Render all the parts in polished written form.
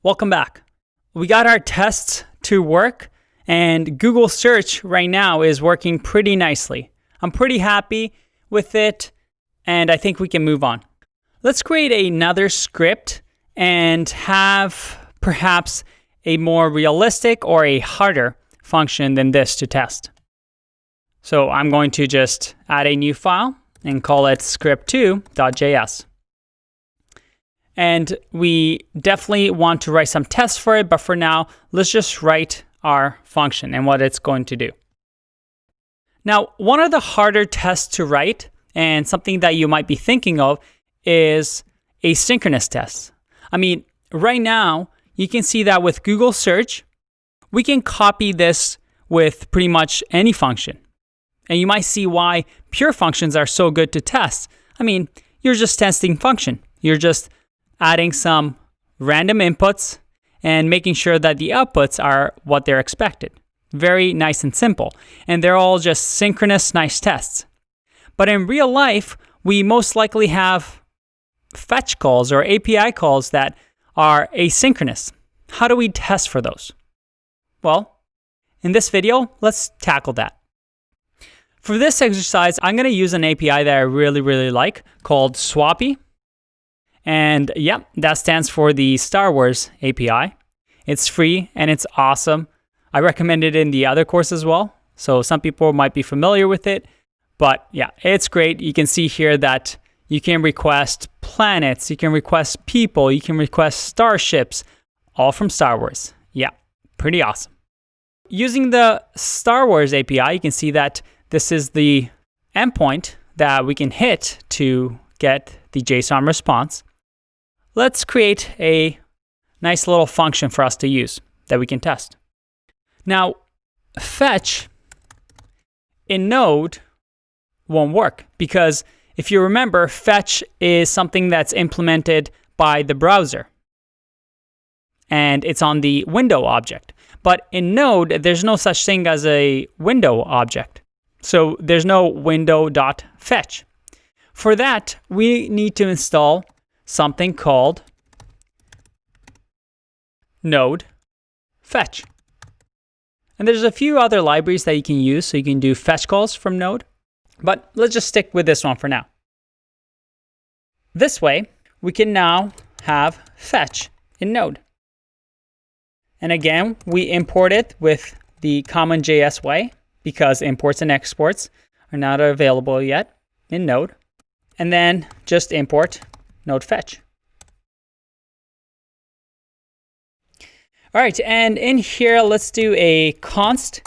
Welcome back. We got our tests to work, and Google search right now is working pretty nicely. I'm pretty happy with it, and I think we can move on. Let's create another script and have perhaps a more realistic or a harder function than this to test. So I'm going to just add a new file and call it script2.js. And we definitely want to write some tests for it, but for now, let's just write our function and what it's going to do. Now, one of the harder tests to write, and something that you might be thinking of, is asynchronous tests. I mean, right now, you can see that with Google search, we can copy this with pretty much any function. And you might see why pure functions are so good to test. I mean, you're just testing function. You're just adding some random inputs and making sure that the outputs are what they're expected. Very nice and simple. And they're all just synchronous, nice tests. But in real life, we most likely have fetch calls or API calls that are asynchronous. How do we test for those? Well, in this video, let's tackle that. For this exercise, I'm going to use an API that I really like called Swappy. And yeah, that stands for the Star Wars API. It's free and it's awesome. I recommend it in the other course as well. So some people might be familiar with it, but yeah, it's great. You can see here that you can request planets, you can request people, you can request starships, all from Star Wars. Yeah, pretty awesome. Using the Star Wars API, you can see that this is the endpoint that we can hit to get the JSON response. Let's create a nice little function for us to use that we can test. Now, fetch in Node won't work because if you remember, fetch is something that's implemented by the browser. And it's on the window object. But in Node, there's no such thing as a window object. So there's no window.fetch. For that, we need to install something called Node Fetch. And there's a few other libraries that you can use, so you can do fetch calls from Node. But let's just stick with this one for now. This way, we can now have fetch in Node. And again, we import it with the common JS way because imports and exports are not available yet in Node. And then just import Node Fetch. All right, and in here, let's do a const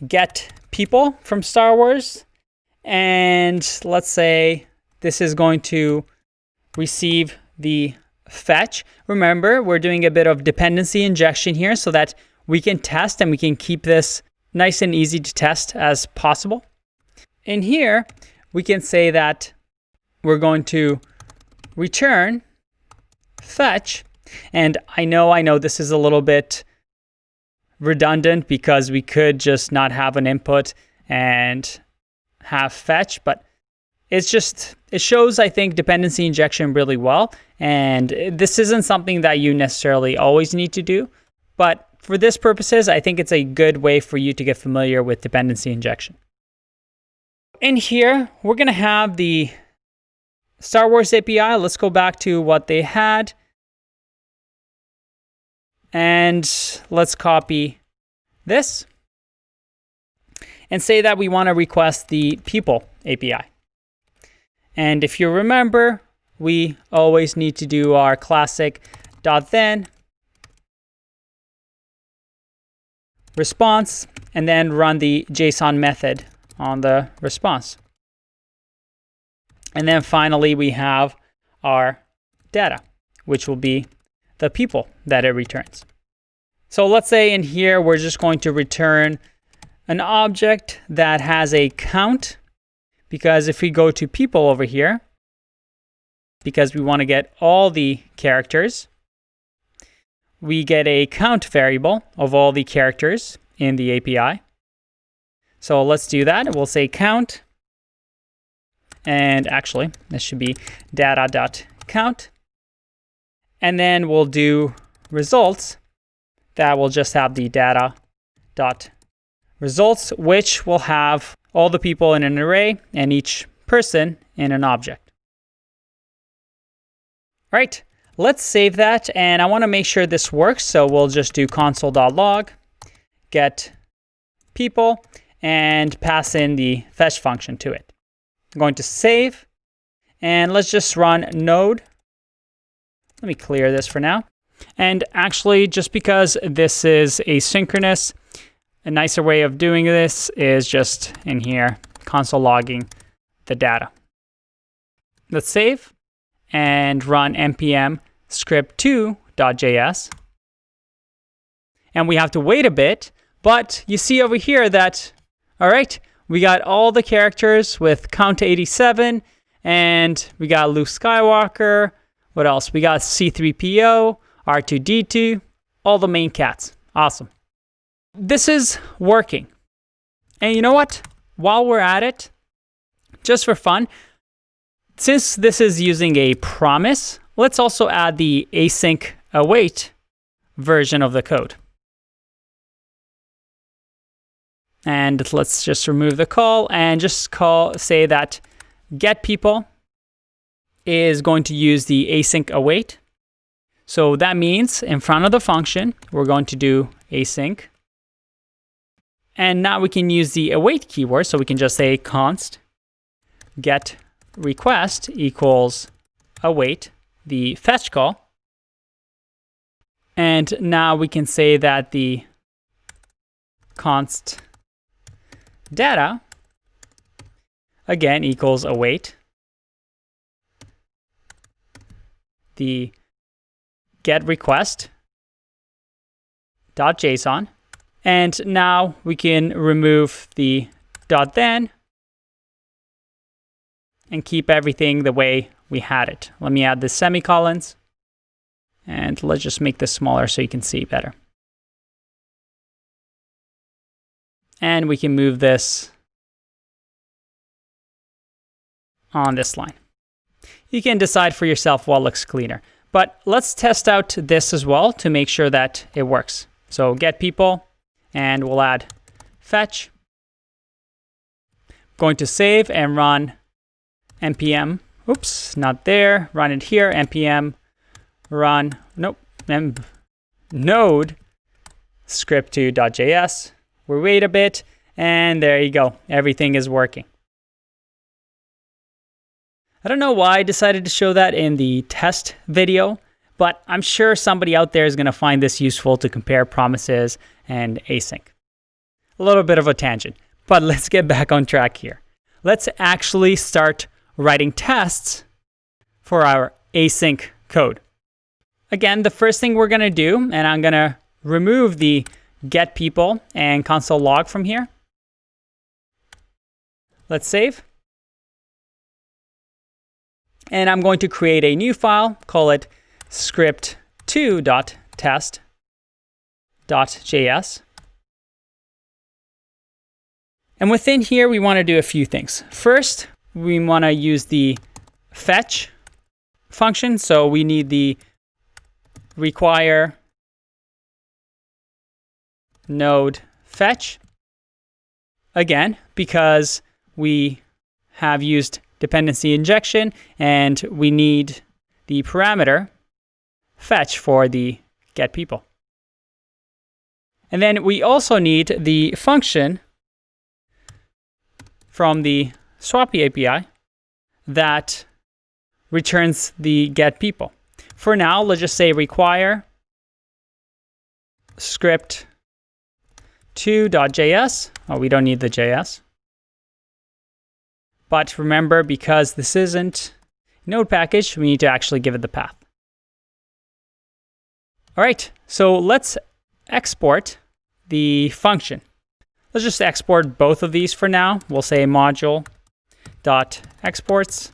get people from Star Wars. And let's say this is going to receive the fetch. Remember, we're doing a bit of dependency injection here so that we can test and we can keep this nice and easy to test as possible. In here, we can say that we're going to return fetch. And I know this is a little bit redundant because we could just not have an input and have fetch, but it shows, I think, dependency injection really well. And this isn't something that you necessarily always need to do, but for this purposes, I think it's a good way for you to get familiar with dependency injection. In here, we're going to have the Star Wars API. Let's go back to what they had. And let's copy this and say that we want to request the people API. And if you remember, we always need to do our classic .then response and then run the JSON method on the response. And then finally, we have our data, which will be the people that it returns. So let's say in here, we're just going to return an object that has a count, because if we go to people over here, because we want to get all the characters, we get a count variable of all the characters in the API. So let's do that. We'll say count. And actually, this should be data.count. And then we'll do results, that will just have the data dot results, which will have all the people in an array and each person in an object. All right, let's save that, and I want to make sure this works, so we'll just do console.log get people and pass in the fetch function to it. I'm going to save, and let's just run node. Let me clear this for now. And actually, just because this is asynchronous, a nicer way of doing this is just in here, console logging the data. Let's save and run npm script2.js. And we have to wait a bit, but you see over here that, all right, we got all the characters with count to 87, and we got Luke Skywalker. What else? We got C3PO, R2D2, all the main cats. Awesome. This is working. And you know what? While we're at it, just for fun, since this is using a promise, let's also add the async await version of the code. And let's just remove the call and just say that get people is going to use the async await. So that means in front of the function, we're going to do async. And now we can use the await keyword. So we can just say const get request equals await the fetch call. And now we can say that the const data again equals await the get request .json, and now we can remove the .then and keep everything the way we had it. Let me add the semicolons, and let's just make this smaller so you can see better. And we can move this on this line. You can decide for yourself what looks cleaner. But let's test out this as well to make sure that it works. So get people, and we'll add fetch. Going to save and run npm. Oops, not there. Run it here. npm run, nope, node script2.js. We wait a bit, and there you go. Everything is working. I don't know why I decided to show that in the test video, but I'm sure somebody out there is going to find this useful to compare promises and async. A little bit of a tangent, but let's get back on track here. Let's actually start writing tests for our async code. Again, the first thing we're going to do, and I'm going to remove the get people and console log from here. Let's save. And I'm going to create a new file, call it script2.test.js. And within here, we want to do a few things. First, we want to use the fetch function. So we need the require node fetch. Again, because we have used dependency injection, and we need the parameter fetch for the get people. And then we also need the function from the Swappy API that returns the get people. For now, let's just say require script2.js. Oh, we don't need the JS. But remember, because this isn't a node package, we need to actually give it the path. All right, so let's export the function. Let's just export both of these for now. We'll say module.exports,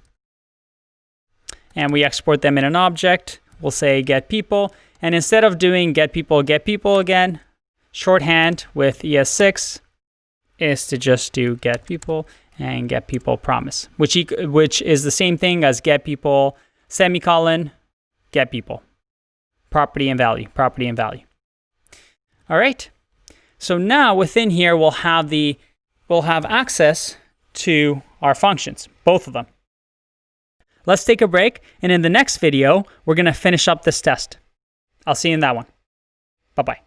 and we export them in an object. We'll say get people, and instead of doing get people again, shorthand with ES6 is to just do get people and get people promise, which is the same thing as get people semicolon get people. property and value, property and value. All right. So now within here, we'll have access to our functions, both of them. Let's take a break, and in the next video, we're going to finish up this test. I'll see you in that one. Bye-bye.